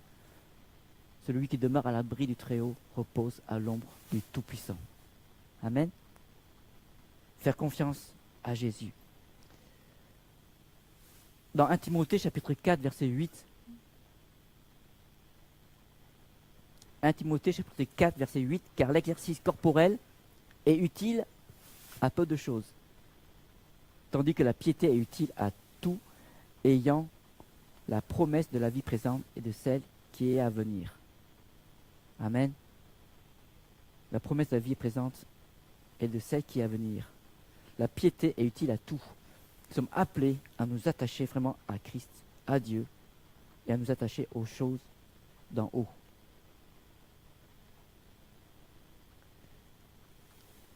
Celui qui demeure à l'abri du Très-Haut repose à l'ombre du Tout-Puissant. Amen. Faire confiance à Jésus. Dans 1 Timothée chapitre 4, verset 8, 1 Timothée chapitre 4, verset 8, car l'exercice corporel est utile à peu de choses, tandis que la piété est utile à tout, ayant la promesse de la vie présente et de celle qui est à venir. Amen. La promesse de la vie présente et de celle qui est à venir. La piété est utile à tout. Nous sommes appelés à nous attacher vraiment à Christ, à Dieu, et à nous attacher aux choses d'en haut.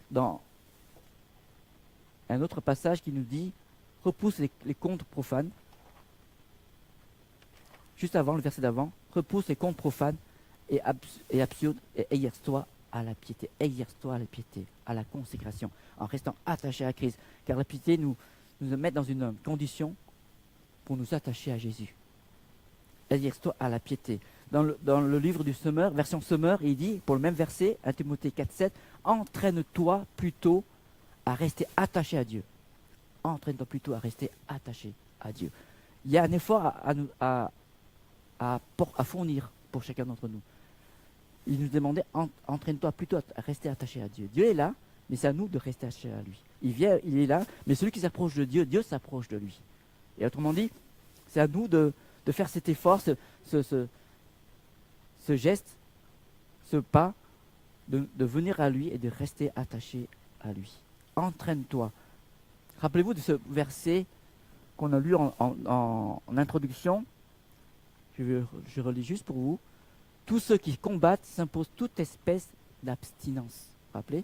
Dans un autre passage qui nous dit « Repousse les contes profanes », juste avant, le verset d'avant, « Repousse les contes profanes et absurdes et exerce-toi à la piété. » Exerce-toi à la piété, à la consécration, en restant attaché à Christ. Car la piété nous met dans une condition pour nous attacher à Jésus. Exerce-toi à la piété. Dans le livre du Semeur, version Semeur, il dit, pour le même verset, 1 Timothée 4,7, « Entraîne-toi plutôt à rester attaché à Dieu. » Entraîne-toi plutôt à rester attaché à Dieu. Il y a un effort à fournir pour chacun d'entre nous. Il nous demandait, entraîne-toi plutôt à rester attaché à Dieu. Dieu est là, mais c'est à nous de rester attachés à lui. Il est là, mais celui qui s'approche de Dieu, Dieu s'approche de lui. Et autrement dit, c'est à nous de faire cet effort, ce geste, ce pas, de venir à lui et de rester attaché à lui. Entraîne-toi. Rappelez-vous de ce verset qu'on a lu en introduction. Je relis juste pour vous. Tous ceux qui combattent s'imposent toute espèce d'abstinence. Rappelez.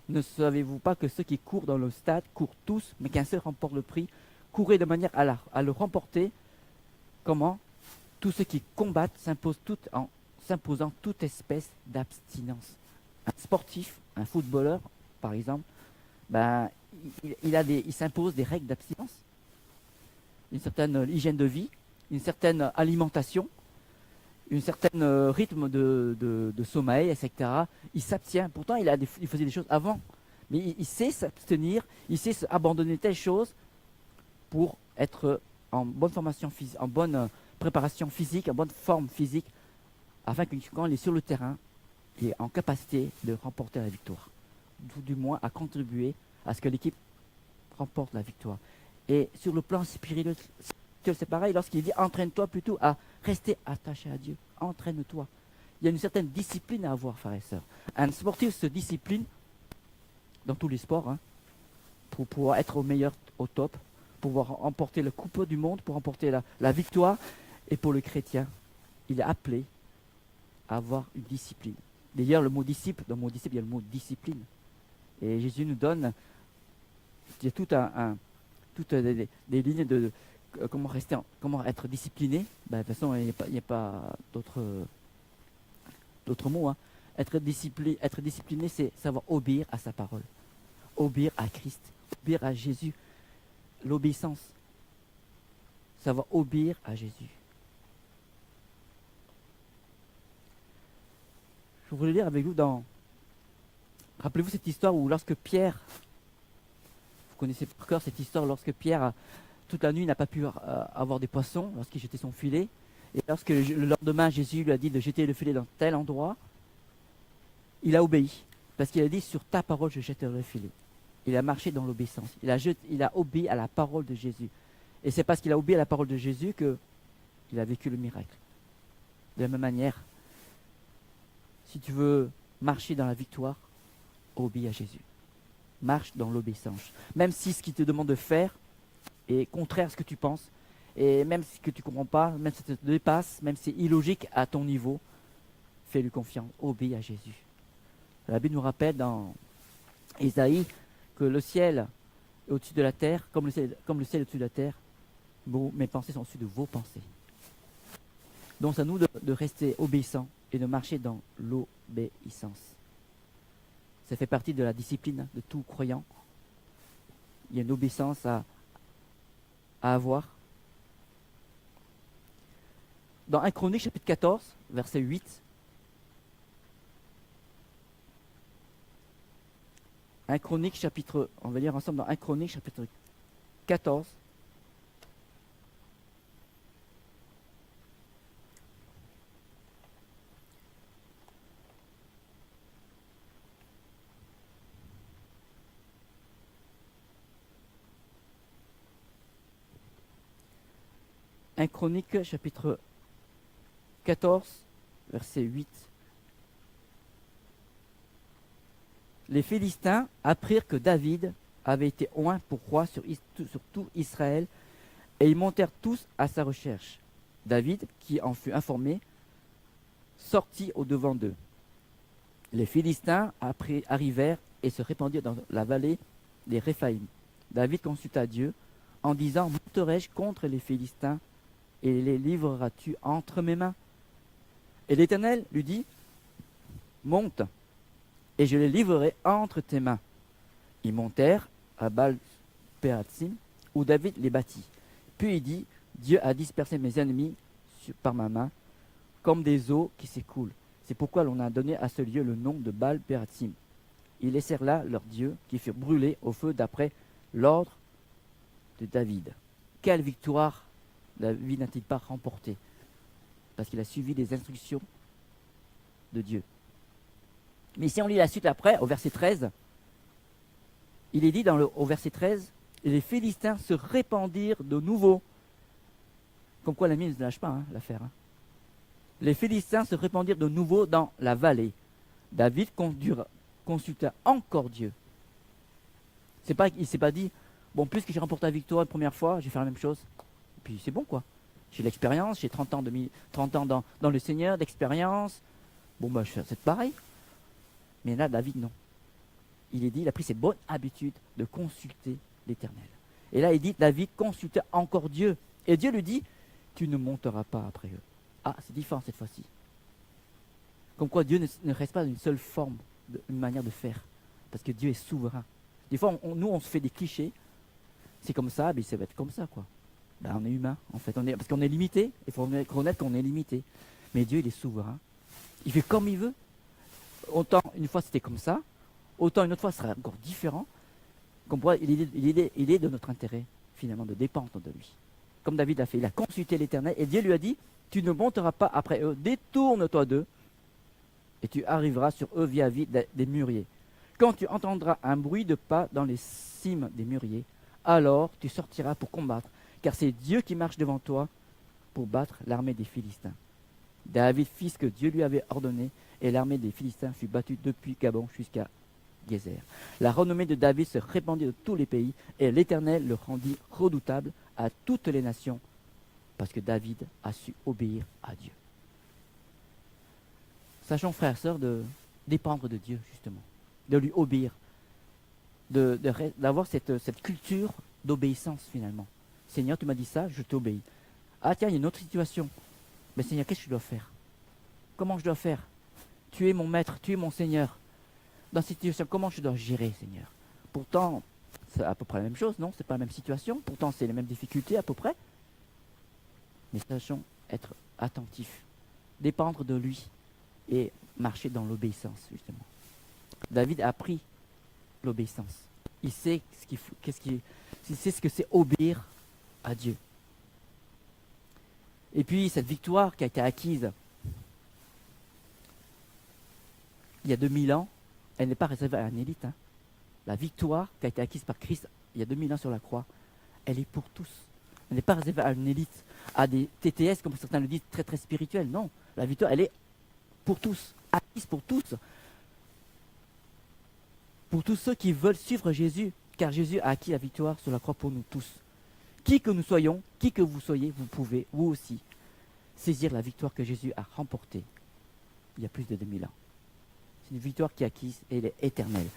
Ne savez-vous pas que ceux qui courent dans le stade courent tous, mais qu'un seul remporte le prix? Courez de manière à le remporter. Comment? Tous ceux qui combattent s'imposent en s'imposant toute espèce d'abstinence. Un sportif, un footballeur, par exemple, il s'impose des règles d'abstinence, une certaine hygiène de vie, une certaine alimentation, un certain rythme de sommeil, etc. Il s'abstient. Pourtant, il faisait des choses avant. Mais il sait s'abstenir, il sait abandonner telle chose pour être en bonne formation physique, en bonne préparation physique, en bonne forme physique, afin que quand il est sur le terrain, il est en capacité de remporter la victoire. Du moins à contribuer à ce que l'équipe remporte la victoire. Et sur le plan spirituel, c'est pareil, lorsqu'il dit entraîne-toi plutôt à rester attaché à Dieu. Entraîne-toi. Il y a une certaine discipline à avoir, frères et sœurs. Un sportif se discipline dans tous les sports, pour pouvoir être au meilleur, au top, pour pouvoir emporter le coupe du monde, pour emporter la victoire. Et pour le chrétien, il est appelé à avoir une discipline. D'ailleurs, le mot disciple, dans le mot disciple, il y a le mot discipline. Et Jésus nous donne Il y a toutes des lignes de comment être discipliné. Ben, de toute façon, il n'y a pas d'autres mots. Hein. Être discipliné, c'est savoir obéir à sa parole, obéir à Christ, obéir à Jésus. L'obéissance, savoir obéir à Jésus. Je voulais lire avec vous rappelez-vous cette histoire où lorsque Pierre, vous connaissez par cœur cette histoire, lorsque Pierre, toute la nuit, n'a pas pu avoir des poissons, lorsqu'il jetait son filet, et lorsque le lendemain, Jésus lui a dit de jeter le filet dans tel endroit, il a obéi, parce qu'il a dit, sur ta parole, je jetterai le filet. Il a marché dans l'obéissance, il a obéi à la parole de Jésus. Et c'est parce qu'il a obéi à la parole de Jésus qu'il a vécu le miracle. De la même manière, si tu veux marcher dans la victoire, obéis à Jésus. Marche dans l'obéissance. Même si ce qu'il te demande de faire est contraire à ce que tu penses, et même si que tu ne comprends pas, même si ça te dépasse, même si c'est illogique à ton niveau, fais-lui confiance, obéis à Jésus. La Bible nous rappelle dans Ésaïe que le ciel est au-dessus de la terre, comme le ciel est au-dessus de la terre, mes pensées sont au-dessus de vos pensées. Donc c'est à nous de rester obéissants et de marcher dans l'obéissance. Ça fait partie de la discipline de tout croyant. Il y a une obéissance à avoir. Dans 1 Chronique, chapitre 14, verset 8, on va lire ensemble dans 1 Chronique, chapitre 14, Un Chronique, chapitre 14, verset 8. Les Philistins apprirent que David avait été oint pour roi sur tout Israël, et ils montèrent tous à sa recherche. David, qui en fut informé, sortit au-devant d'eux. Les Philistins arrivèrent et se répandirent dans la vallée des Réphaïm. David consulta Dieu en disant, monterai-je contre les Philistins et les livreras-tu entre mes mains? Et l'Éternel lui dit, monte, et je les livrerai entre tes mains. Ils montèrent à Baal-Pératsim, où David les bâtit. Puis il dit, Dieu a dispersé mes ennemis par ma main, comme des eaux qui s'écoulent. C'est pourquoi l'on a donné à ce lieu le nom de Baal-Pératsim. Ils laissèrent là leurs dieux, qui furent brûlés au feu d'après l'ordre de David. Quelle victoire David n'a-t-il pas remporté? Parce qu'il a suivi les instructions de Dieu. Mais si on lit la suite après, au verset 13, il est dit au verset 13, les Philistins se répandirent de nouveau. Comme quoi la mine ne lâche pas l'affaire. Les Philistins se répandirent de nouveau dans la vallée. David consulta encore Dieu. Il ne s'est pas dit, bon, puisque j'ai remporté la victoire la première fois, je vais faire la même chose. Et puis c'est bon quoi. J'ai l'expérience, j'ai 30 ans dans le Seigneur, d'expérience. Bon, bah, c'est pareil. Mais là, David, non. Il a pris cette bonne habitude de consulter l'Éternel. Et là, il dit, David consulta encore Dieu. Et Dieu lui dit, tu ne monteras pas après eux. Ah, c'est différent cette fois-ci. Comme quoi Dieu ne reste pas d'une seule forme, une manière de faire. Parce que Dieu est souverain. Des fois, nous, on se fait des clichés. C'est comme ça, mais ça va être comme ça, quoi. Ben, on est humain, en fait. Parce qu'on est limité. Il faut reconnaître qu'on est limité. Mais Dieu, il est souverain. Il fait comme il veut. Autant une fois c'était comme ça, autant une autre fois ce sera encore différent. Comme quoi, il est de notre intérêt, finalement, de dépendre de lui. Comme David l'a fait, il a consulté l'Éternel et Dieu lui a dit, tu ne monteras pas après eux, détourne-toi d'eux et tu arriveras sur eux via des mûriers. Quand tu entendras un bruit de pas dans les cimes des mûriers, alors tu sortiras pour combattre, car c'est Dieu qui marche devant toi pour battre l'armée des Philistins. David fit ce que Dieu lui avait ordonné, et l'armée des Philistins fut battue depuis Gabon jusqu'à Gézer. La renommée de David se répandit de tous les pays, et l'Éternel le rendit redoutable à toutes les nations, parce que David a su obéir à Dieu. Sachons, frères et sœurs, de dépendre de Dieu, justement, de lui obéir. d'avoir cette culture d'obéissance finalement. Seigneur, tu m'as dit ça, je t'obéis. Ah tiens, il y a une autre situation. Mais Seigneur, qu'est-ce que je dois faire? Comment je dois faire? Tu es mon maître, tu es mon Seigneur. Dans cette situation, comment je dois gérer, Seigneur? Pourtant, c'est à peu près la même chose, non? C'est pas la même situation. Pourtant, c'est les mêmes difficultés à peu près. Mais sachons être attentifs, dépendre de lui et marcher dans l'obéissance, justement. David a appris l'obéissance. Il sait il sait ce que c'est obéir à Dieu. Et puis, cette victoire qui a été acquise il y a 2000 ans, elle n'est pas réservée à un élite. Hein. La victoire qui a été acquise par Christ il y a 2000 ans sur la croix, elle est pour tous. Elle n'est pas réservée à une élite, à des TTS, comme certains le disent, très très spirituels. Non, la victoire, elle est pour tous, acquise pour tous. Pour tous ceux qui veulent suivre Jésus, car Jésus a acquis la victoire sur la croix pour nous tous. Qui que nous soyons, qui que vous soyez, vous pouvez, vous aussi, saisir la victoire que Jésus a remportée il y a plus de 2000 ans. C'est une victoire qui est acquise et elle est éternelle.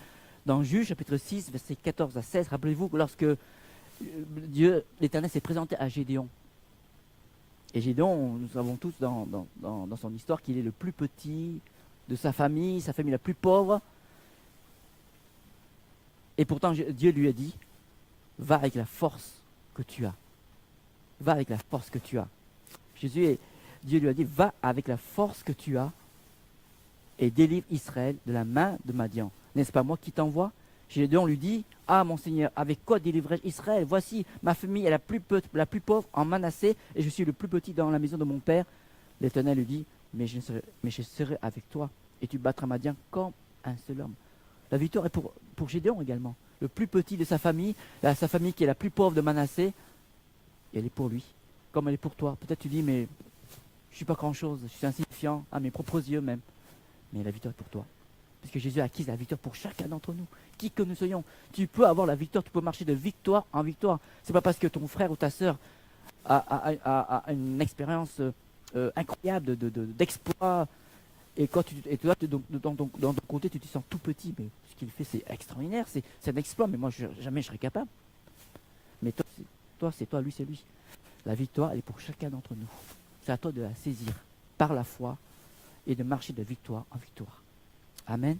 Dans Juge, chapitre 6, versets 14 à 16, rappelez-vous que lorsque Dieu, l'Éternel, s'est présenté à Gédéon. Et Gédéon, nous savons tous dans son histoire qu'il est le plus petit de sa famille la plus pauvre. Et pourtant, Dieu lui a dit, va avec la force que tu as. Va avec la force que tu as. Dieu lui a dit, va avec la force que tu as et délivre Israël de la main de Madian. N'est-ce pas moi qui t'envoie? Gédéon lui dit, ah mon Seigneur, avec quoi délivrerai-je Israël? Voici, ma famille est la plus pauvre en Manassé et je suis le plus petit dans la maison de mon père. L'Éternel lui dit, mais je serai avec toi et tu battras Madian comme un seul homme. La victoire est pour Gédéon également. Le plus petit de sa famille qui est la plus pauvre de Manassé, elle est pour lui, comme elle est pour toi. Peut-être tu dis, mais je ne suis pas grand-chose, je suis insignifiant à mes propres yeux même. Mais la victoire est pour toi. Parce que Jésus a acquis la victoire pour chacun d'entre nous. Qui que nous soyons, tu peux avoir la victoire, tu peux marcher de victoire en victoire. Ce n'est pas parce que ton frère ou ta sœur a une expérience incroyable d'exploit. Et toi, dans ton côté, tu te sens tout petit. Mais ce qu'il fait, c'est extraordinaire, c'est un exploit. Mais moi, jamais je serais capable. Mais toi, c'est toi, lui, c'est lui. La victoire, elle est pour chacun d'entre nous. C'est à toi de la saisir par la foi et de marcher de victoire en victoire. Amen.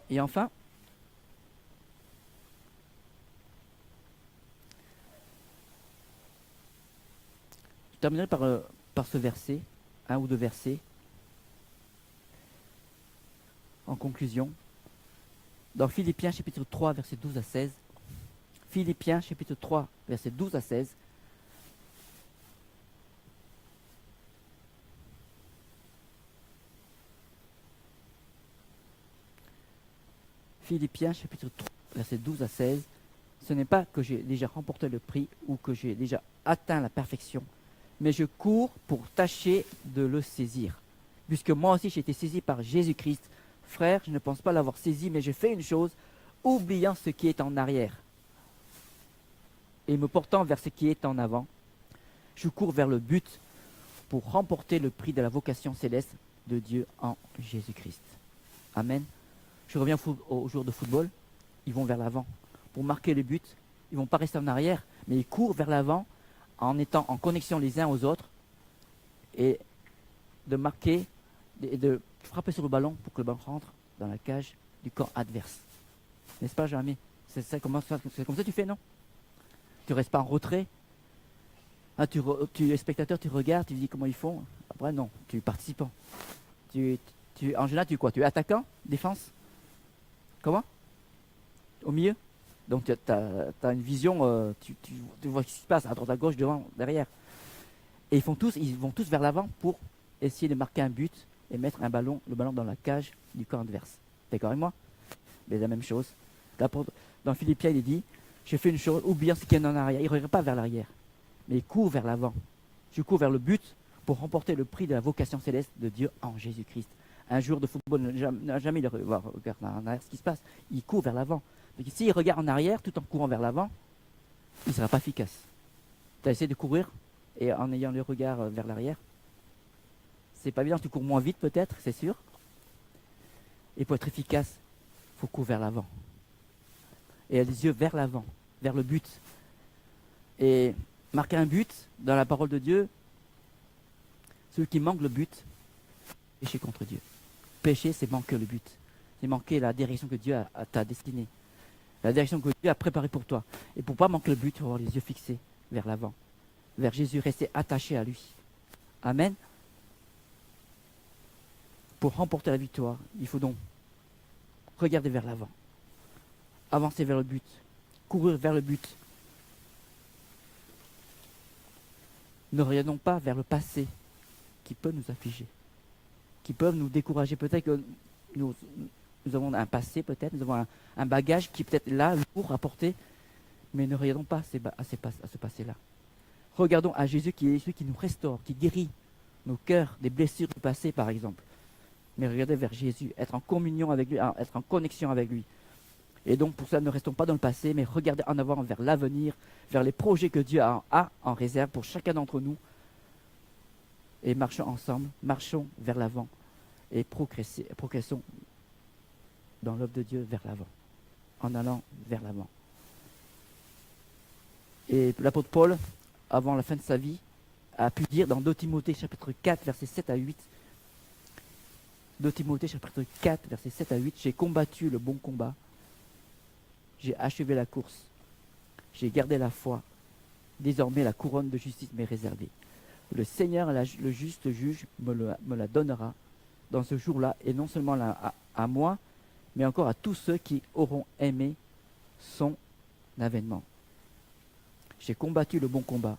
Et enfin, je terminerai par ce verset, un ou deux versets, en conclusion. Dans Philippiens chapitre 3, versets 12 à 16. Philippiens chapitre 3, versets 12 à 16. Philippiens chapitre 3, versets 12 à 16. Ce n'est pas que j'ai déjà remporté le prix ou que j'ai déjà atteint la perfection, mais je cours pour tâcher de le saisir. Puisque moi aussi j'ai été saisi par Jésus-Christ. Frère, je ne pense pas l'avoir saisi, mais je fais une chose, oubliant ce qui est en arrière et me portant vers ce qui est en avant. Je cours vers le but pour remporter le prix de la vocation céleste de Dieu en Jésus-Christ. Amen. Je reviens au jour de football, ils vont vers l'avant. Pour marquer le but, ils ne vont pas rester en arrière, mais ils courent vers l'avant en étant en connexion les uns aux autres et de marquer et de frapper sur le ballon pour que le ballon rentre dans la cage du camp adverse. N'est-ce pas, Jérémy? C'est comme ça que tu fais, non? Tu ne restes pas en retrait. Ah, tu es spectateur, tu regardes, tu dis comment ils font. Après, non, tu es participant. En général, tu es quoi? Tu es attaquant? Défense? Comment? Au milieu? Donc tu as une vision, tu vois ce qui se passe à droite, à gauche, devant, derrière. Et ils vont tous vers l'avant pour essayer de marquer un but et mettre le ballon dans la cage du camp adverse. D'accord avec moi? Mais la même chose. Là, dans Philippiens, il est dit, je fais une chose, oubliant ce qu'il y a en arrière. Il ne regarde pas vers l'arrière, mais il court vers l'avant. Je cours vers le but pour remporter le prix de la vocation céleste de Dieu en Jésus-Christ. Un joueur de football n'a jamais le regard en arrière ce qui se passe. Il court vers l'avant. Donc s'il regarde en arrière tout en courant vers l'avant, il ne sera pas efficace. Tu as essayé de courir et en ayant le regard vers l'arrière, c'est pas évident, tu cours moins vite peut-être, c'est sûr. Et pour être efficace, il faut courir vers l'avant. Et les yeux vers l'avant, vers le but. Et marquer un but dans la parole de Dieu, celui qui manque le but, pécher contre Dieu. Pécher, c'est manquer le but. C'est manquer la direction que Dieu a t'a destinée. La direction que Dieu a préparée pour toi. Et pour ne pas manquer le but, il faut avoir les yeux fixés vers l'avant. Vers Jésus, rester attaché à lui. Amen. Pour remporter la victoire, il faut donc regarder vers l'avant. Avancer vers le but. Courir vers le but. Ne regardons pas vers le passé qui peut nous affliger, qui peuvent nous décourager. Peut-être que nous avons un passé, peut-être, nous avons un bagage qui est peut-être là, lourd à porter, mais ne regardons pas à ce passé-là. Regardons à Jésus qui est celui qui nous restaure, qui guérit nos cœurs des blessures du passé, par exemple. Mais regardez vers Jésus, être en communion avec lui, être en connexion avec lui. Et donc pour ça, ne restons pas dans le passé, mais regardez en avant vers l'avenir, vers les projets que Dieu a en réserve pour chacun d'entre nous. Et marchons ensemble, marchons vers l'avant et progressons dans l'œuvre de Dieu vers l'avant, en allant vers l'avant. Et l'apôtre Paul, avant la fin de sa vie, a pu dire dans 2 Timothée chapitre 4, versets 7 à 8, 2 Timothée chapitre 4, versets 7 à 8, j'ai combattu le bon combat, j'ai achevé la course, j'ai gardé la foi, désormais la couronne de justice m'est réservée. Le Seigneur, le juste juge, me la donnera dans ce jour-là, et non seulement à moi, mais encore à tous ceux qui auront aimé son avènement. J'ai combattu le bon combat,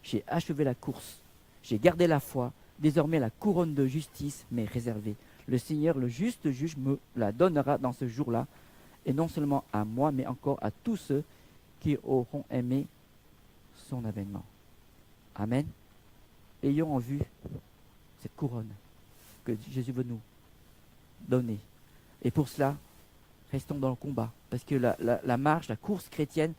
j'ai achevé la course, j'ai gardé la foi, désormais la couronne de justice m'est réservée. Le Seigneur, le juste juge, me la donnera dans ce jour-là, et non seulement à moi, mais encore à tous ceux qui auront aimé son avènement. Amen. Ayons en vue cette couronne que Jésus veut nous donner. Et pour cela, restons dans le combat. Parce que la marche, la course chrétienne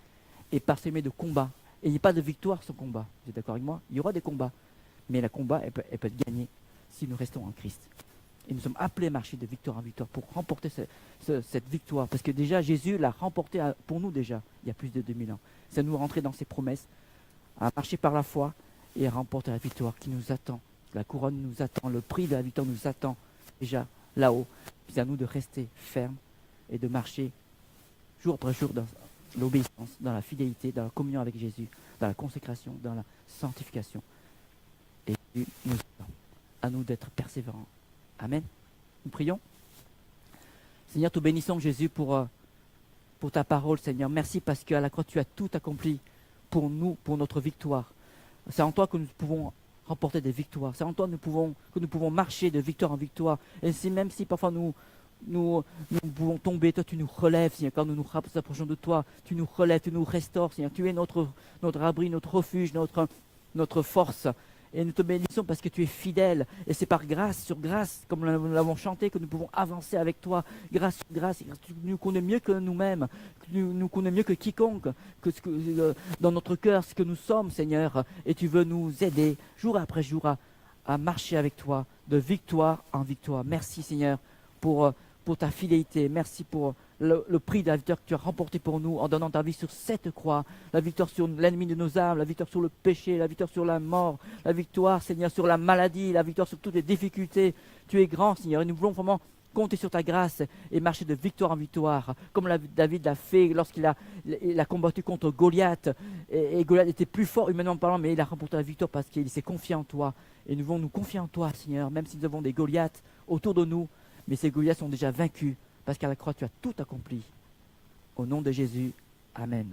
est parsemée de combats. Et il n'y a pas de victoire sans combat. Vous êtes d'accord avec moi? Il y aura des combats. Mais le combat, elle peut être gagnée si nous restons en Christ. Et nous sommes appelés à marcher de victoire en victoire pour remporter cette victoire. Parce que déjà, Jésus l'a remporté pour nous déjà, il y a plus de 2000 ans. C'est nous rentrer dans ses promesses, à marcher par la foi et à remporter la victoire qui nous attend. La couronne nous attend, le prix de la victoire nous attend déjà là-haut. Puis à nous de rester fermes et de marcher jour après jour dans l'obéissance, dans la fidélité, dans la communion avec Jésus, dans la consécration, dans la sanctification. Et Dieu nous attend. À nous d'être persévérants. Amen. Nous prions. Seigneur, te bénissons Jésus pour ta parole, Seigneur. Merci parce qu'à la croix, tu as tout accompli pour nous, pour notre victoire. C'est en toi que nous pouvons remporter des victoires. C'est en toi que nous pouvons marcher de victoire en victoire. Et même si parfois nous pouvons tomber, toi tu nous relèves, Seigneur. Quand nous nous approchons de toi, tu nous relèves, tu nous restaures, Seigneur. Tu es notre abri, notre refuge, notre force. Et nous te bénissons parce que tu es fidèle. Et c'est par grâce sur grâce, comme nous l'avons chanté, que nous pouvons avancer avec toi. Grâce sur grâce. Tu nous connais mieux que nous-mêmes. Tu nous connais mieux que quiconque. Dans notre cœur, ce que nous sommes, Seigneur. Et tu veux nous aider, jour après jour, à marcher avec toi, de victoire en victoire. Merci, Seigneur, pour ta fidélité. Merci pour le prix de la victoire que tu as remporté pour nous en donnant ta vie sur cette croix. La victoire sur l'ennemi de nos âmes, la victoire sur le péché, la victoire sur la mort, la victoire, Seigneur, sur la maladie, la victoire sur toutes les difficultés. Tu es grand, Seigneur, et nous voulons vraiment compter sur ta grâce et marcher de victoire en victoire, comme David l'a fait lorsqu'il a combattu contre Goliath. Et Goliath était plus fort humainement parlant, mais il a remporté la victoire parce qu'il s'est confié en toi. Et nous voulons nous confier en toi, Seigneur, même si nous avons des Goliaths autour de nous, mais ces Goliaths sont déjà vaincus, parce qu'à la croix, tu as tout accompli. Au nom de Jésus, Amen.